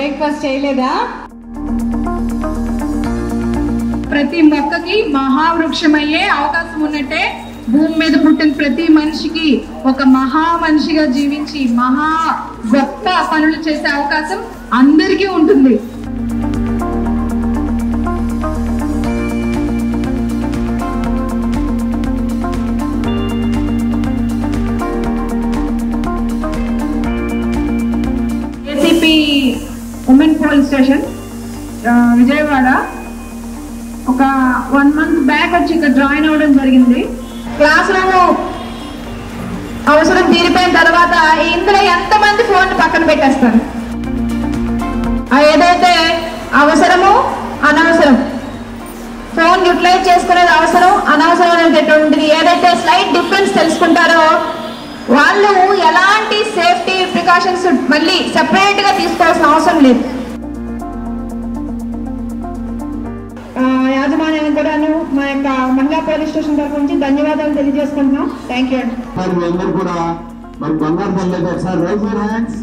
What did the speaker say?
Breakfast చేయలేదా? ప్రతి మొక్కకి మహావృక్షమయ్యే అవకాశం ఉన్నట్టే భూమి మీద పుట్టిన ప్రతి మనిషికి ఒక మహా మనిషిగా జీవించి మహా గొప్ప పనులు చేసే అవకాశం అందరికీ ఉంటుంది. ACP women police station Vijayawada ఒక 1 month బ్యాక్ వచ్చి ఇక్కడ జాయిన్ అవ్వడం జరిగింది. క్లాస్ రూమ్ అవసరం తీరిపోయిన తర్వాత ఇందులో ఎంతమంది ఫోన్ పక్కన పెట్టేస్తారు? ఏదైతే అవసరమో అనవసరం ఫోన్ యూటిలైజ్ చేసుకునేది అవసరం, అనవసరం అనేటటువంటిది ఏదైతే స్లైట్ డిఫరెన్స్ తెలుసుకుంటారో వాళ్ళు ఎలాంటి సేఫ్టీ ప్రికాషన్స్ మళ్ళీ సెపరేట్ గా తీసుకోవాల్సిన అవసరం లేదు. యాజమాన్యాన్ని కూడాను మా యొక్క మహిళా పోలీస్ స్టేషన్ తరఫు నుంచి ధన్యవాదాలు తెలియజేసుకుంటున్నాం. Thank you. మరి అందరూ కూడా మరి బంగారు తల్లి ఒకసారి రైజ్ యువర్ హ్యాండ్స్.